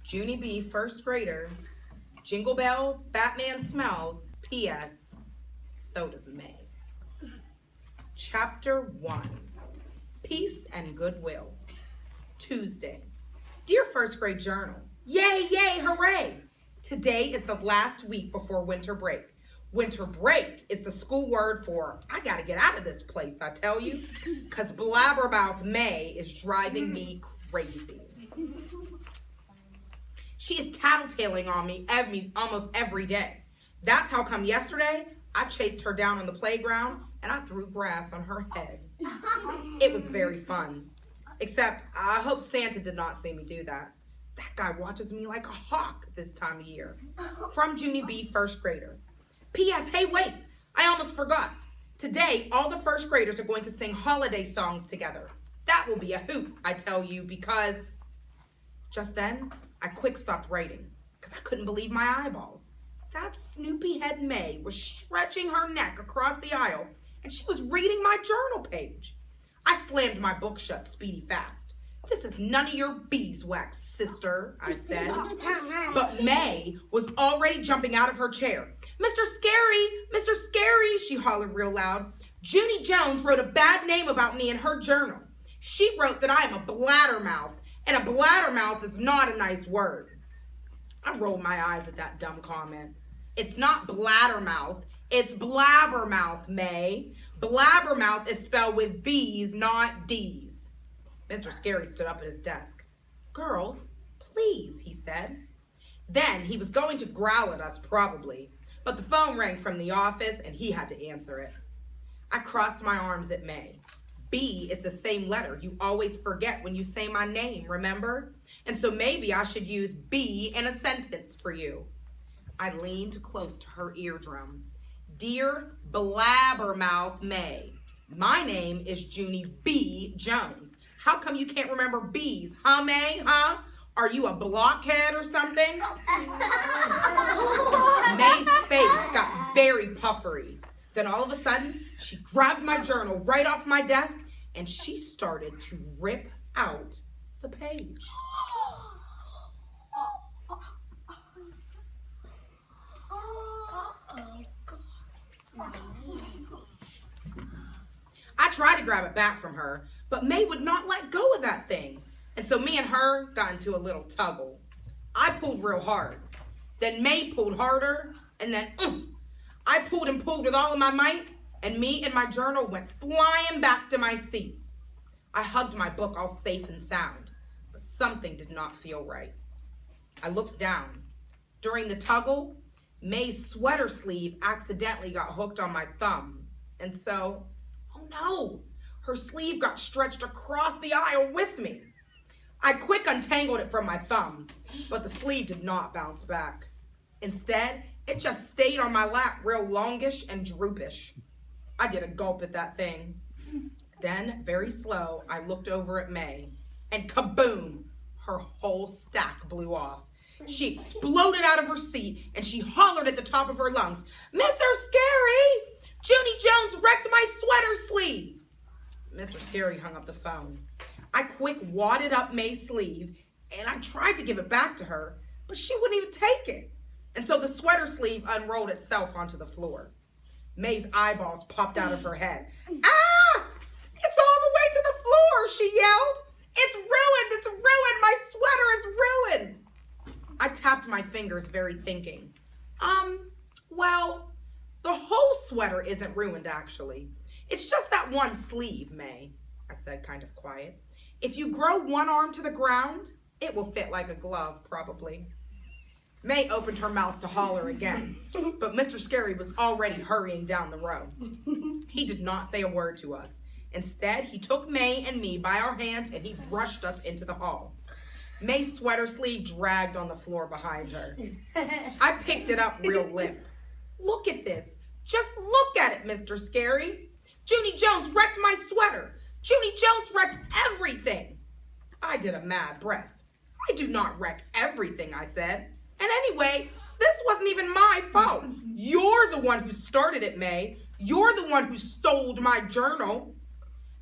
Junie B, first grader. Jingle bells, Batman smells. P.S. So does May. Chapter 1. Peace and Goodwill. Tuesday. Dear first grade journal. Yay, yay, hooray! Today is the last week before winter break. Winter break is the school word for, I gotta get out of this place, I tell you, because Blabbermouth May is driving me crazy. She is tattletaling on me almost every day. That's how come yesterday, I chased her down on the playground and I threw grass on her head. It was very fun. Except, I hope Santa did not see me do that. That guy watches me like a hawk this time of year. From Junie B, first grader. P.S. Hey, wait, I almost forgot. Today, all the first graders are going to sing holiday songs together. That will be a hoot, I tell you, because... Just then, I quick stopped writing because I couldn't believe my eyeballs. That Snoopy head May was stretching her neck across the aisle and she was reading my journal page. I slammed my book shut speedy fast. This is none of your beeswax, sister, I said. But May was already jumping out of her chair. Mr. Scary, she hollered real loud. Junie Jones wrote a bad name about me in her journal. She wrote that I am a bladdermouth, and a bladdermouth is not a nice word. I rolled my eyes at that dumb comment. It's not bladdermouth, it's blabbermouth, May. Blabbermouth is spelled with B's, not D's. Mr. Scary stood up at his desk. Girls, please, he said. Then he was going to growl at us probably, but the phone rang from the office and he had to answer it. I crossed my arms at May. B is the same letter you always forget when you say my name, remember? And so maybe I should use B in a sentence for you. I leaned close to her eardrum. Dear Blabbermouth May, my name is Junie B. Jones. How come you can't remember B's, huh, May, huh? Are you a blockhead or something? May's face got very puffery. Then all of a sudden, she grabbed my journal right off my desk and she started to rip out the page. I tried to grab it back from her, but May would not let go of that thing. And so me and her got into a little tuggle. I pulled real hard. Then May pulled harder, and then I pulled and pulled with all of my might, and me and my journal went flying back to my seat. I hugged my book all safe and sound, but something did not feel right. I looked down. During the tuggle, May's sweater sleeve accidentally got hooked on my thumb. And so, oh no, her sleeve got stretched across the aisle with me. I quick untangled it from my thumb, but the sleeve did not bounce back. Instead, it just stayed on my lap real longish and droopish. I did a gulp at that thing. Then, very slow, I looked over at May, and kaboom, her whole stack blew off. She exploded out of her seat, and she hollered at the top of her lungs, Mr. Scary! Junie Jones wrecked my sweater sleeve! Mr. Scary hung up the phone. I quick wadded up May's sleeve, and I tried to give it back to her, but she wouldn't even take it. And so the sweater sleeve unrolled itself onto the floor. May's eyeballs popped out of her head. Ah! It's all the way to the floor, she yelled. It's ruined, it's ruined, my sweater is ruined. I tapped my fingers, very thinking. Well, the whole sweater isn't ruined, actually. It's just that one sleeve, May, I said, kind of quiet. If you grow one arm to the ground, it will fit like a glove, probably. May opened her mouth to holler again, but Mr. Scary was already hurrying down the row. He did not say a word to us. Instead, he took May and me by our hands and he brushed us into the hall. May's sweater sleeve dragged on the floor behind her. I picked it up real limp. Look at this. Just look at it, Mr. Scary. Junie Jones wrecked my sweater. Junie Jones wrecks everything. I did a mad breath. I do not wreck everything, I said. And anyway, this wasn't even my fault. You're the one who started it, May. You're the one who stole my journal.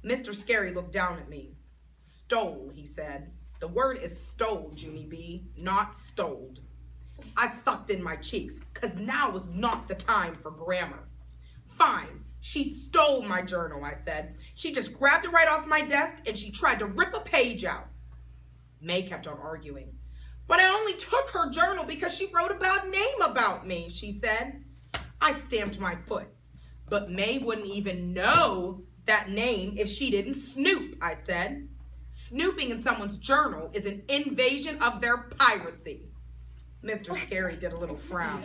Mr. Scary looked down at me. Stole, he said. The word is stole, Junie B, not stoled. I sucked in my cheeks, because now was not the time for grammar. Fine, she stole my journal, I said. She just grabbed it right off my desk and she tried to rip a page out. May kept on arguing. But I only took her journal because she wrote a bad name about me, she said. I stamped my foot. But May wouldn't even know that name if she didn't snoop, I said. Snooping in someone's journal is an invasion of their piracy. Mr. Scary did a little frown.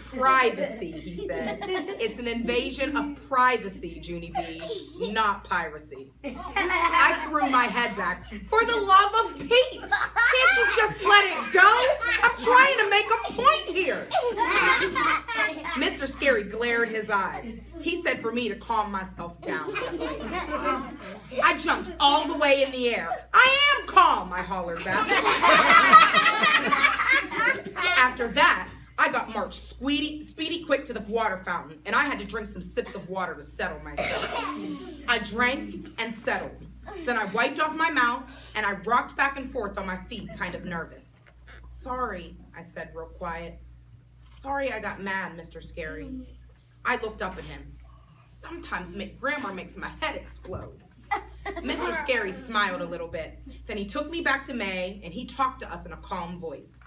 Privacy, he said. It's an invasion of privacy, Junie B, not piracy. I threw my head back. For the love of Pete, can't you just let it go? I'm trying to make a point here. Mr. Scary glared his eyes. He said for me to calm myself down. I jumped all the way in the air. I am calm, I hollered back. After that, I got marched speedy quick to the water fountain, and I had to drink some sips of water to settle myself. I drank and settled. Then I wiped off my mouth, and I rocked back and forth on my feet, kind of nervous. Sorry, I said real quiet. Sorry I got mad, Mr. Scary. I looked up at him. Sometimes grammar makes my head explode. Mr. Scary smiled a little bit. Then he took me back to May, and he talked to us in a calm voice.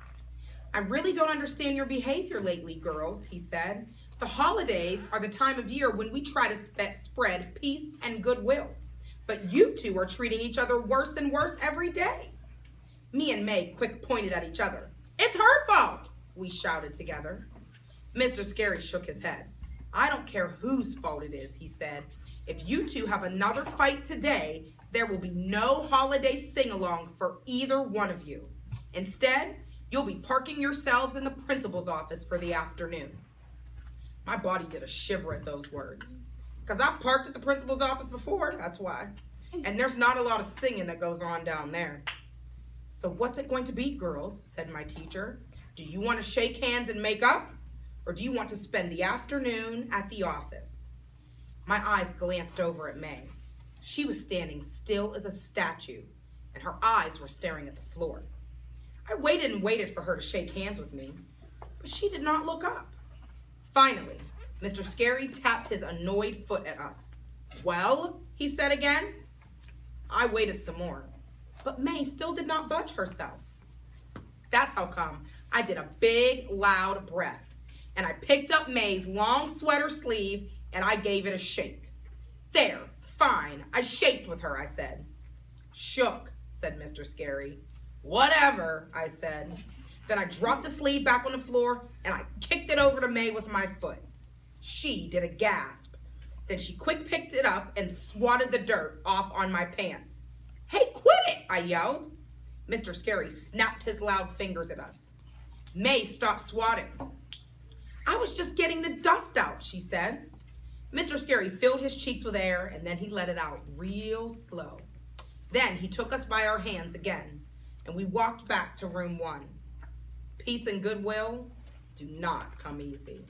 I really don't understand your behavior lately, girls, he said. The holidays are the time of year when we try to spread peace and goodwill. But you two are treating each other worse and worse every day. Me and May quick pointed at each other. It's her fault, we shouted together. Mr. Scary shook his head. I don't care whose fault it is, he said. If you two have another fight today, there will be no holiday sing-along for either one of you. Instead, you'll be parking yourselves in the principal's office for the afternoon. My body did a shiver at those words. Because I've parked at the principal's office before, that's why. And there's not a lot of singing that goes on down there. So what's it going to be, girls, said my teacher. Do you want to shake hands and make up? Or do you want to spend the afternoon at the office? My eyes glanced over at May. She was standing still as a statue, and her eyes were staring at the floor. I waited and waited for her to shake hands with me, but she did not look up. Finally, Mr. Scary tapped his annoyed foot at us. Well, he said again. I waited some more, but May still did not budge herself. That's how come I did a big, loud breath, and I picked up May's long sweater sleeve, and I gave it a shake. There, fine, I shaked with her, I said. Shook, said Mr. Scary. Whatever, I said. Then I dropped the sleeve back on the floor, and I kicked it over to May with my foot. She did a gasp. Then she quick picked it up and swatted the dirt off on my pants. Hey, quit it, I yelled. Mr. Scary snapped his loud fingers at us. May stopped swatting. I was just getting the dust out, she said. Mr. Scary filled his cheeks with air, and then he let it out real slow. Then he took us by our hands again, and we walked back to room 1. Peace and goodwill do not come easy.